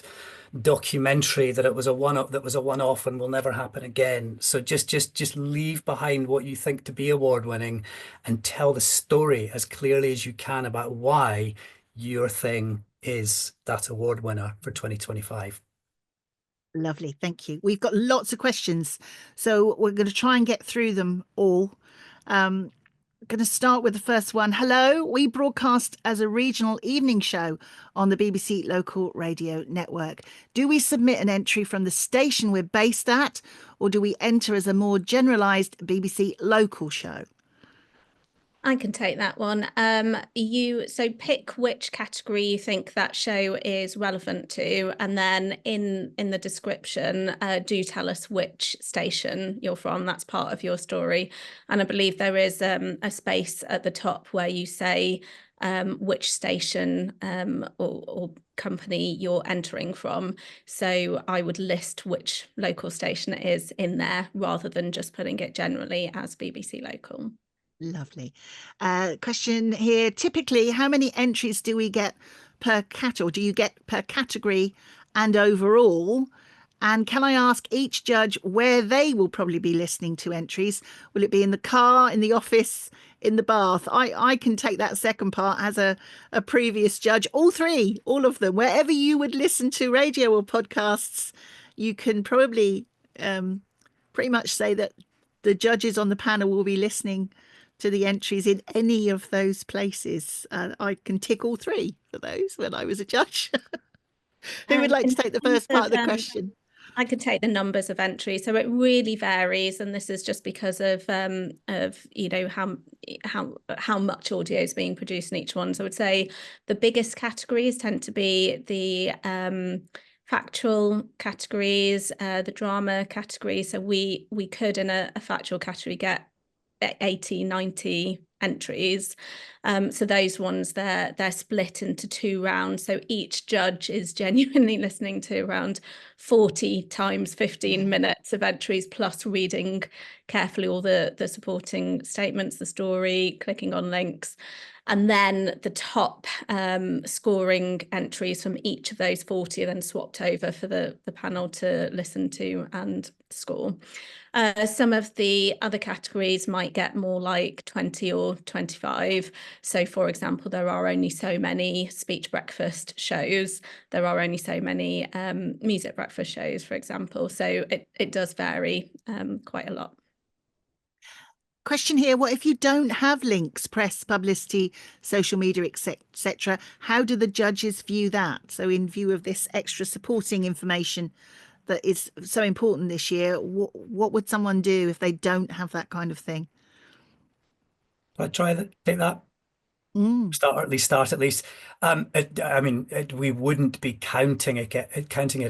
documentary that it was a one-off and will never happen again. So just leave behind what you think to be award winning and tell the story as clearly as you can about why your thing is that award winner for 2025. Lovely, thank you. We've got lots of questions, so we're going to try and get through them all. going to start with the first one. Hello, we broadcast as a regional evening show on the BBC Local Radio Network. Do we submit an entry from the station we're based at, or do we enter as a more generalised BBC local show? I can take that one. So pick which category you think that show is relevant to, and then in the description, do tell us which station you're from. That's part of your story. And I believe there is a space at the top where you say which station or company you're entering from. So I would list which local station it is in there, rather than just putting it generally as BBC Local. Lovely. Question here. Typically, how many entries do we get per or do you get per category and overall? And can I ask each judge where they will probably be listening to entries? Will it be in the car, in the office, in the bath? I can take that second part as a previous judge. All three, all of them, wherever you would listen to radio or podcasts, you can probably pretty much say that the judges on the panel will be listening to the entries in any of those places. I can tick all three for those when I was a judge. Who would like to take the first part of the question? I could take the numbers of entries. So it really varies, and this is just because of how much audio is being produced in each one. So I would say the biggest categories tend to be the factual categories, the drama category. So we could in a factual category get 80, 90 entries. So those ones, they're split into two rounds. So each judge is genuinely listening to around 40 times 15 minutes of entries, plus reading carefully all the supporting statements, the story, clicking on links. And then the top scoring entries from each of those 40 are then swapped over for the panel to listen to and score. Some of the other categories might get more like 20 or 25. So, for example, there are only so many speech breakfast shows. There are only so many music breakfast shows, for example. So it does vary quite a lot. Question here, what if you don't have links, press, publicity, social media, etc.? How do the judges view that? So in view of this extra supporting information that is so important this year, what would someone do if they don't have that kind of thing? I take that. Start at least. We wouldn't be counting it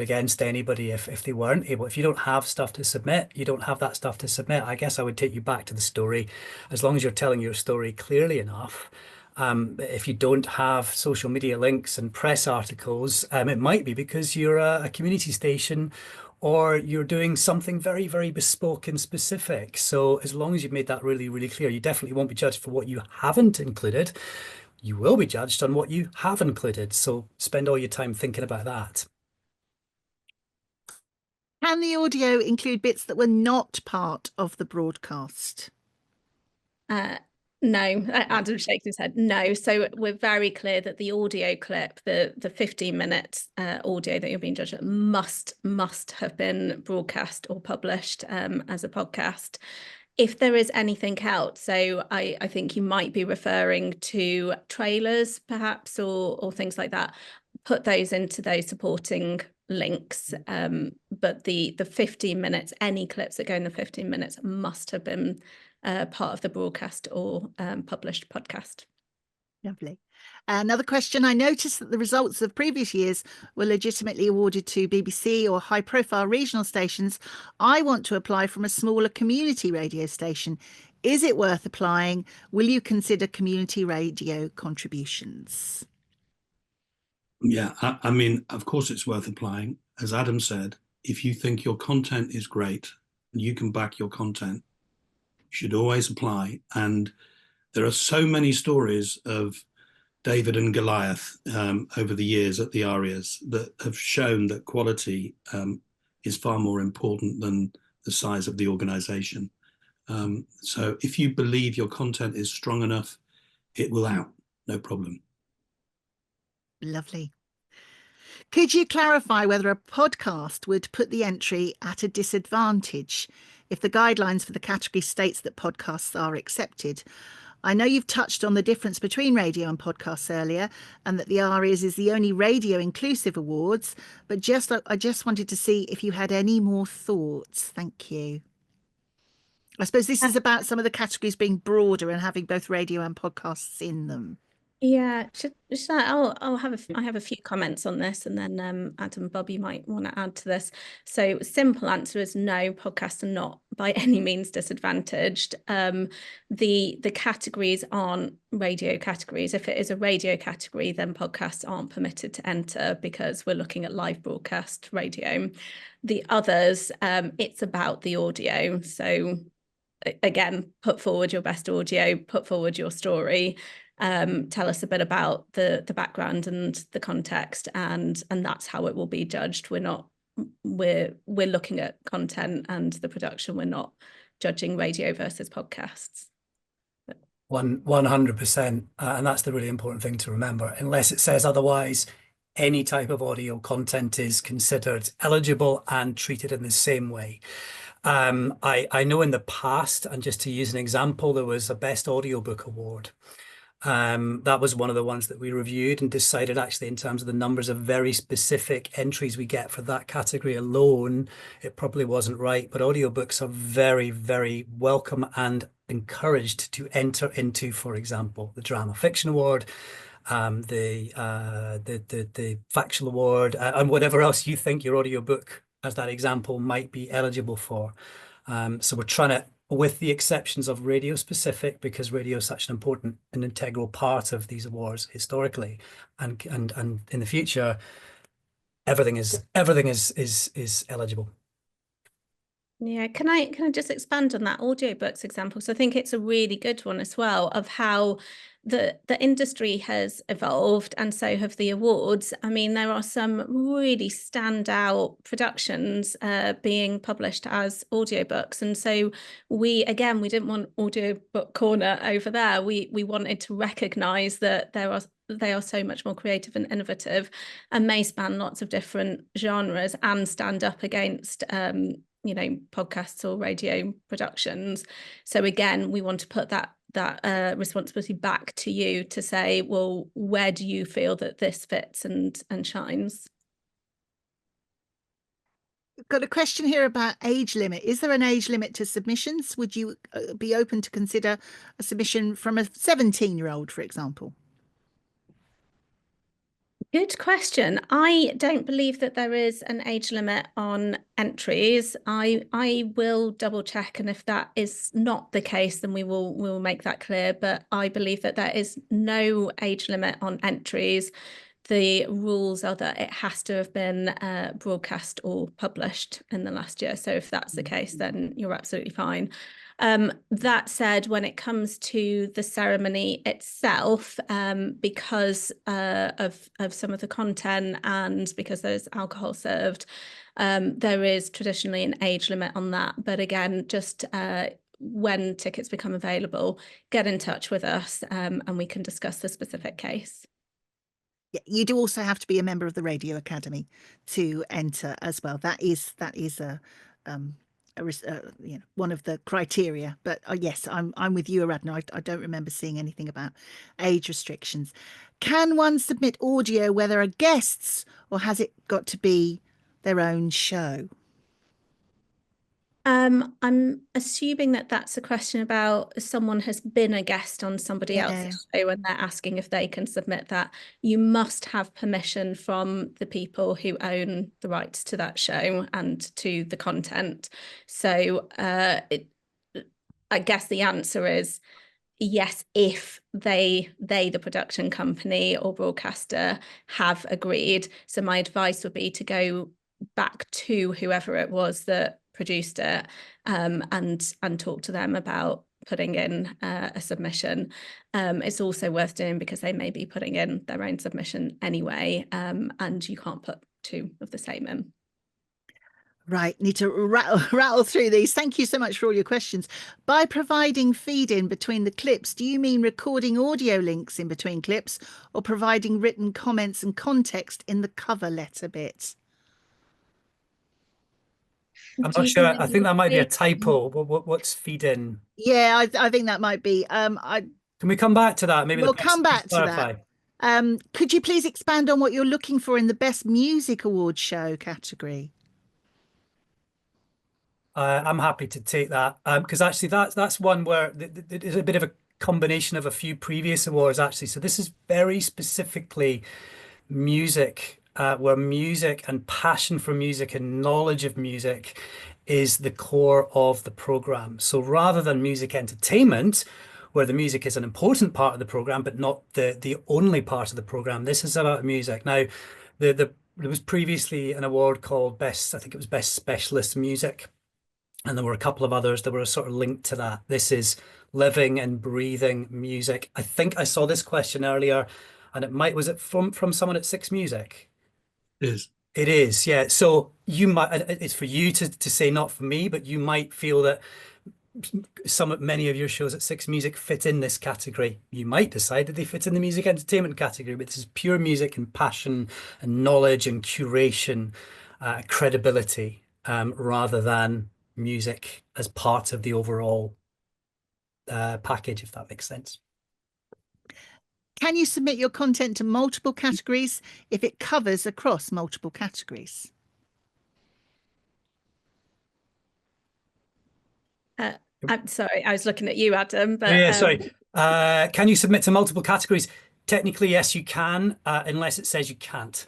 against anybody if they weren't able. If you don't have stuff to submit, you don't have that stuff to submit. I guess I would take you back to the story. As long as you're telling your story clearly enough. If you don't have social media links and press articles, it might be because you're a community station, or you're doing something very, very bespoke and specific. So as long as you've made that really, really clear, you definitely won't be judged for what you haven't included. You will be judged on what you have included. So spend all your time thinking about that. Can the audio include bits that were not part of the broadcast? No, Adam shakes his head. No. So we're very clear that the audio clip, the 15 minutes audio that you're being judged at must have been broadcast or published as a podcast. If there is anything else, so I think you might be referring to trailers perhaps or things like that, put those into those supporting links. But the 15 minutes, any clips that go in the 15 minutes must have been part of the broadcast or published podcast. Lovely. Another question. I noticed that the results of previous years were legitimately awarded to BBC or high-profile regional stations. I want to apply from a smaller community radio station. Is it worth applying? Will you consider community radio contributions? Yeah, I mean, of course it's worth applying. As Adam said, if you think your content is great and you can back your content, you should always apply. And there are so many stories of David and Goliath over the years at the ARIAS that have shown that quality is far more important than the size of the organization. So if you believe your content is strong enough, it will out, no problem. Lovely. Could you clarify whether a podcast would put the entry at a disadvantage if the guidelines for the category states that podcasts are accepted? I know you've touched on the difference between radio and podcasts earlier, and that the ARIAS is the only radio inclusive awards, but I just wanted to see if you had any more thoughts. Thank you. I suppose this is about some of the categories being broader and having both radio and podcasts in them. Yeah, should I have a few comments on this, and then Adam, Bob, you might want to add to this. So simple answer is no, podcasts are not by any means disadvantaged. The categories aren't radio categories. If it is a radio category, then podcasts aren't permitted to enter because we're looking at live broadcast radio. The others, it's about the audio. So again, put forward your best audio, put forward your story. Tell us a bit about the background and the context, and that's how it will be judged. We're looking at content and the production. We're not judging radio versus podcasts. 100%, and that's the really important thing to remember. Unless it says otherwise, any type of audio content is considered eligible and treated in the same way. I know in the past, and just to use an example, there was a Best Audiobook Award. That was one of the ones that we reviewed and decided, actually, in terms of the numbers of very specific entries we get for that category alone, it probably wasn't right. But audiobooks are very, very welcome and encouraged to enter into, for example, the Drama Fiction Award, the Factual Award, and whatever else you think your audiobook, as that example, might be eligible for. So we're trying to, with the exceptions of radio specific, because radio is such an important and integral part of these awards historically, and in the future, everything is eligible. Yeah, can I just expand on that audiobooks example? So I think it's a really good one as well, of how the industry has evolved, and so have the awards. I mean, there are some really standout productions being published as audiobooks, and so we didn't want audiobook corner over there. We wanted to recognise that they are so much more creative and innovative, and may span lots of different genres and stand up against podcasts or radio productions. So again, we want to put that responsibility back to you to say, well, where do you feel that this fits and shines? Got a question here about age limit. Is there an age limit to submissions? Would you be open to consider a submission from a 17-year-old, for example? Good question. I don't believe that there is an age limit on entries. I will double check, and if that is not the case, then we will make that clear. But I believe that there is no age limit on entries. The rules are that it has to have been broadcast or published in the last year. So if that's the case, then you're absolutely fine. That said, when it comes to the ceremony itself, because of some of the content and because there's alcohol served, there is traditionally an age limit on that. But again, just when tickets become available, get in touch with us and we can discuss the specific case. Yeah, you do also have to be a member of the Radio Academy to enter as well. That is one of the criteria. But yes, I'm with you, Aradhna. I don't remember seeing anything about age restrictions. Can one submit audio where there are guests, or has it got to be their own show? I'm assuming that that's a question about someone has been a guest on somebody else's show and they're asking if they can submit that. You must have permission from the people who own the rights to that show and to the content. So I guess the answer is yes, if they, the production company or broadcaster, have agreed. So my advice would be to go back to whoever it was that produced it and talk to them about putting in a submission. It's also worth doing because they may be putting in their own submission anyway, and you can't put two of the same in. Right, need to rattle through these. Thank you so much for all your questions. By providing feed-in between the clips, do you mean recording audio links in between clips, or providing written comments and context in the cover letter bit? I'm not sure. I think that might be a typo. What's feed in? Yeah, I think that might be. Can we come back to that? Maybe we'll come back to that. Could you please expand on what you're looking for in the Best Music Awards Show category? I'm happy to take that because actually that's one where there's a bit of a combination of a few previous awards actually. So this is very specifically music, where music and passion for music and knowledge of music is the core of the program. So rather than music entertainment, where the music is an important part of the program, but not the only part of the program, this is about music. Now, there was previously an award called I think it was Best Specialist Music. And there were a couple of others that were sort of linked to that. This is living and breathing music. I think I saw this question earlier, and was it from someone at Six Music? It is. It is, yeah. So you might, it's for you to say, not for me, but you might feel that many of your shows at Six Music fit in this category. You might decide that they fit in the music entertainment category, but this is pure music and passion and knowledge and curation, credibility, rather than music as part of the overall package, if that makes sense. Can you submit your content to multiple categories if it covers across multiple categories? I'm sorry, I was looking at you, Adam. But yeah, sorry. Can you submit to multiple categories? Technically, yes, you can, unless it says you can't.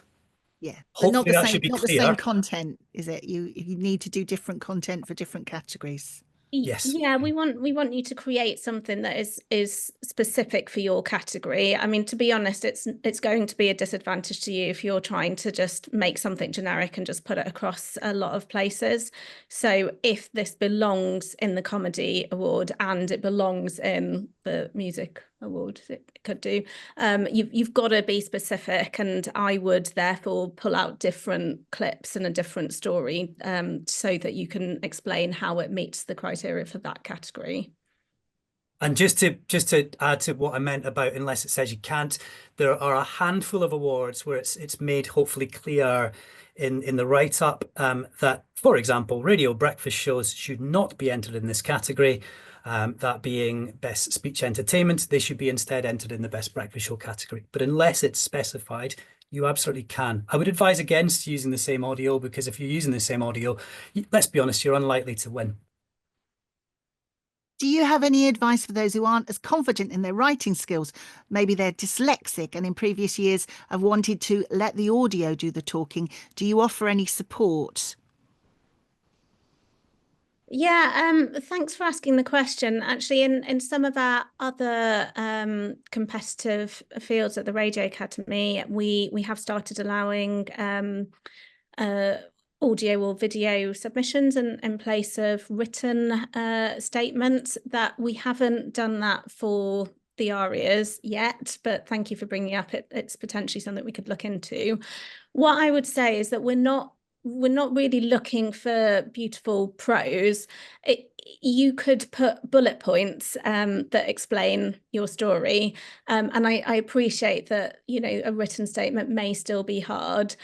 Yeah, hopefully that should be not clear. The same content, is it? You need to do different content for different categories. Yes. Yeah, we want you to create something that is specific for your category. I mean, to be honest, it's going to be a disadvantage to you if you're trying to just make something generic and just put it across a lot of places. So if this belongs in the comedy award and it belongs in the music award, it could do, you've got to be specific, and I would therefore pull out different clips and a different story so that you can explain how it meets the criteria for that category. And just to add to what I meant about unless it says you can't, there are a handful of awards where it's made hopefully clear in the write-up that, for example, radio breakfast shows should not be entered in this category. That being Best Speech Entertainment, they should be instead entered in the Best Breakfast Show category. But unless it's specified, you absolutely can. I would advise against using the same audio, because if you're using the same audio, let's be honest, you're unlikely to win. Do you have any advice for those who aren't as confident in their writing skills? Maybe they're dyslexic and in previous years have wanted to let the audio do the talking. Do you offer any support? Yeah, thanks for asking the question. Actually, in some of our other competitive fields at the Radio Academy, we have started allowing audio or video submissions in place of written statements. That we haven't done that for the ARIAS yet, but thank you for bringing up it. It's potentially something we could look into. What I would say is that we're not really looking for beautiful prose. You could put bullet points that explain your story. And I appreciate that, you know, a written statement may still be hard.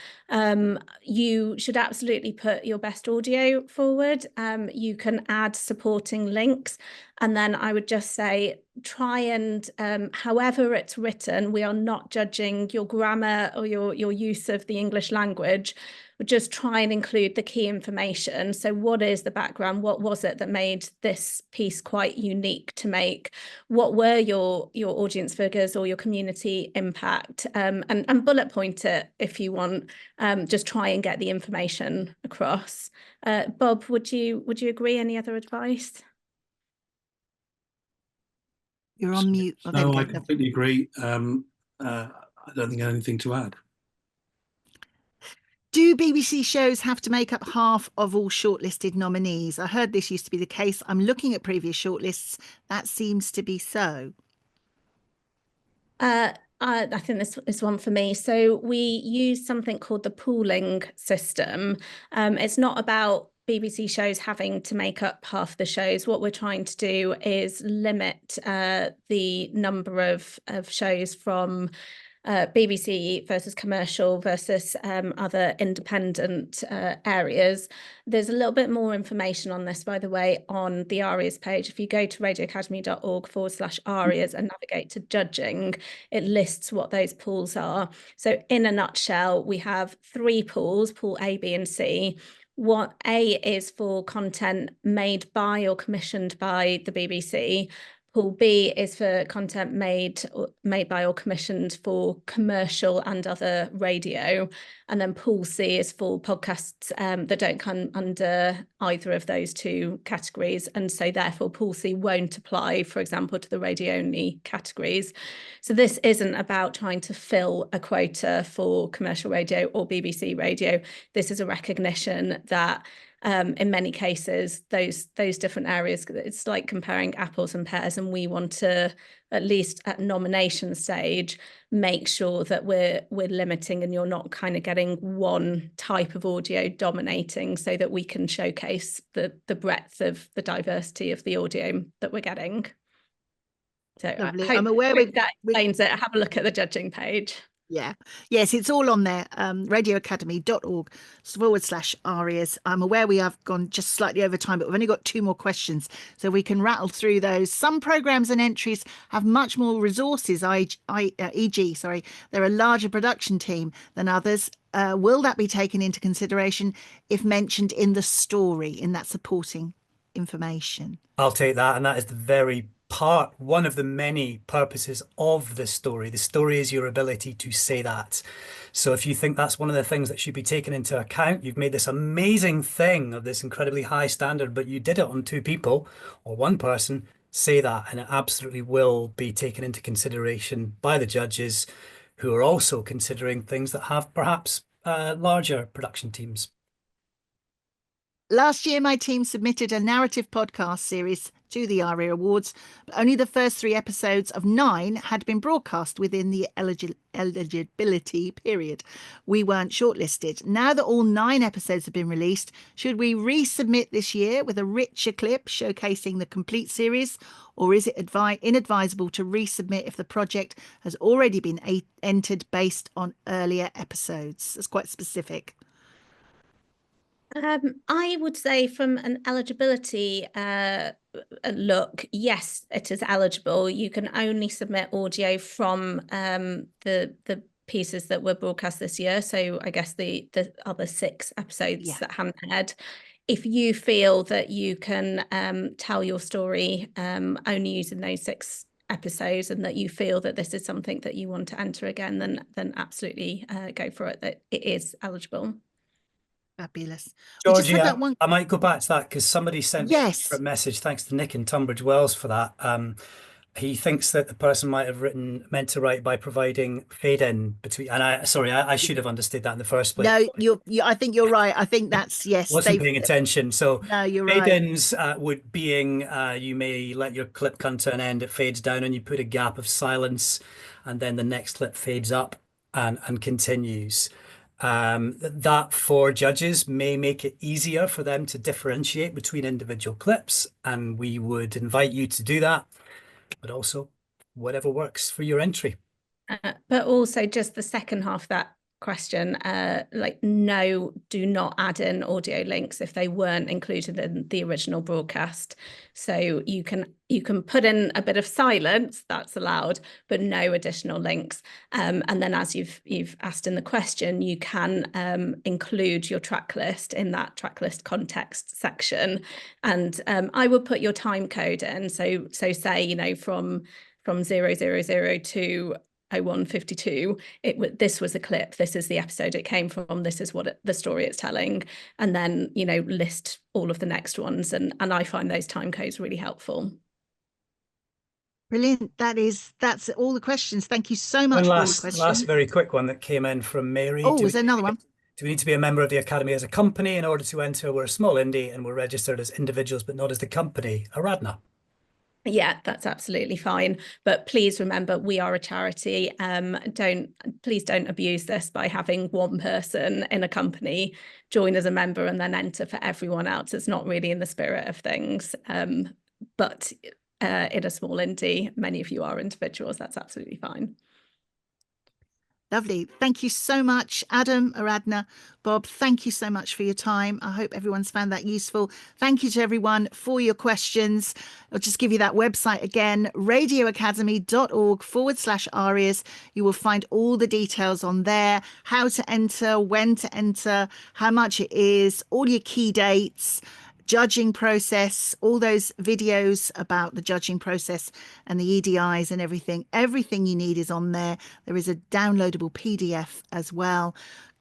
You should absolutely put your best audio forward. You can add supporting links. And then I would just say, try and, however it's written, we are not judging your grammar or your use of the English language. Just try and include the key information. So what is the background? What was it that made this piece quite unique to make? What were your audience figures or your community impact? And bullet point it if you want. Just try and get the information across. Bob, would you agree? Any other advice? You're on mute. Oh, no, I completely agree. I don't think I have anything to add. Do BBC shows have to make up half of all shortlisted nominees? I heard this used to be the case. I'm looking at previous shortlists. That seems to be so. I think this is one for me. So we use something called the pooling system. It's not about BBC shows having to make up half the shows. What we're trying to do is limit the number of shows from BBC versus commercial versus other independent areas. There's a little bit more information on this, by the way, on the ARIAS page. If you go to radioacademy.org/ARIAS and navigate to judging, it lists what those pools are. So in a nutshell, we have 3 pools, pool A, B, and C. What A is for content made by or commissioned by the BBC. Pool B is for content made by or commissioned for commercial and other radio. And then Pool C is for podcasts that don't come under either of those 2 categories. And so therefore Pool C won't apply, for example, to the radio only categories. So this isn't about trying to fill a quota for commercial radio or BBC radio. This is a recognition that in many cases, those different areas, it's like comparing apples and pears, and we want to, at least at nomination stage, make sure that we're limiting and you're not kind of getting one type of audio dominating, so that we can showcase the breadth of the diversity of the audio that we're getting. So Lovely. I I'm aware that explains it. Have a look at the judging page. Yeah. Yes, it's all on there. radioacademy.org/ARIAS. I'm aware we have gone just slightly over time, but we've only got 2 more questions, so we can rattle through those. Some programs and entries have much more resources, e.g., they're a larger production team than others. Will that be taken into consideration if mentioned in the story, in that supporting information? I'll take that, and that is the very one of the many purposes of the story. The story is your ability to say that. So if you think that's one of the things that should be taken into account, you've made this amazing thing of this incredibly high standard, but you did it on 2 people or 1 person, say that, and it absolutely will be taken into consideration by the judges, who are also considering things that have perhaps larger production teams. Last year, my team submitted a narrative podcast series to the ARIA Awards, but only the first 3 episodes of 9 had been broadcast within the eligibility period. We weren't shortlisted. Now that all 9 episodes have been released, should we resubmit this year with a richer clip showcasing the complete series, or is it inadvisable to resubmit if the project has already been entered based on earlier episodes? That's quite specific. I would say from an eligibility look, yes, it is eligible. You can only submit audio from the pieces that were broadcast this year. So I guess the other 6 episodes that haven't aired. If you feel that you can tell your story only using those 6 episodes, and that you feel that this is something that you want to enter again, then absolutely go for it. That it is eligible. Fabulous. Georgie, I might go back to that because somebody sent me a message. Thanks to Nick in Tunbridge Wells for that. He thinks that the person might have meant to write by providing fade-in between. And I should have understood that in the first place. No, I think you're right. I think that's Wasn't paying attention. So no, you're right. Fade-ins you may let your clip come to an end. It fades down, and you put a gap of silence, and then the next clip fades up and continues. That for judges may make it easier for them to differentiate between individual clips, and we would invite you to do that, but also whatever works for your entry. But also just the second half of that question, no, do not add in audio links if they weren't included in the original broadcast. So you can put in a bit of silence, that's allowed, but no additional links. And then, as you've asked in the question, you can include your track list in that track list context section. And I would put your time code in. So say, from 000 to 0152, this was a clip, this is the episode it came from, this is what the story it's telling, and then list all of the next ones, and I find those time codes really helpful. Brilliant. That's all the questions. Thank you so much. One last very quick one that came in from Mary. Was there another one? Do we need to be a member of the Academy as a company in order to enter? We're a small indie and we're registered as individuals but not as the company. Aradhna. Yeah, that's absolutely fine. But please remember, we are a charity. Please don't abuse this by having one person in a company join as a member and then enter for everyone else. It's not really in the spirit of things. But in a small indie, many of you are individuals. That's absolutely fine. Lovely. Thank you so much, Adam, Aradhna, Bob. Thank you so much for your time. I hope everyone's found that useful. Thank you to everyone for your questions. I'll just give you that website again, radioacademy.org/ARIAS. You will find all the details on there, how to enter, when to enter, how much it is, all your key dates, judging process, all those videos about the judging process and the EDIs and everything you need is on there. There is a downloadable PDF as well.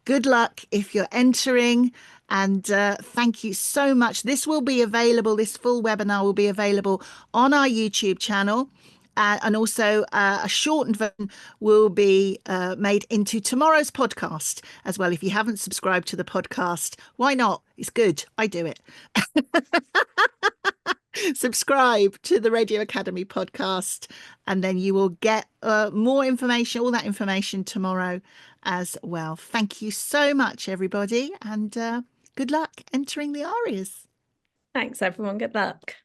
Good luck if you're entering, and thank you so much. This will be available, this full webinar will be available on our YouTube channel. And also a shortened version will be made into tomorrow's podcast as well. If you haven't subscribed to the podcast, why not? It's good. I do it. Subscribe to the Radio Academy podcast, and then you will get more information, all that information tomorrow as well. Thank you so much, everybody, and good luck entering the ARIAS. Thanks, everyone. Good luck.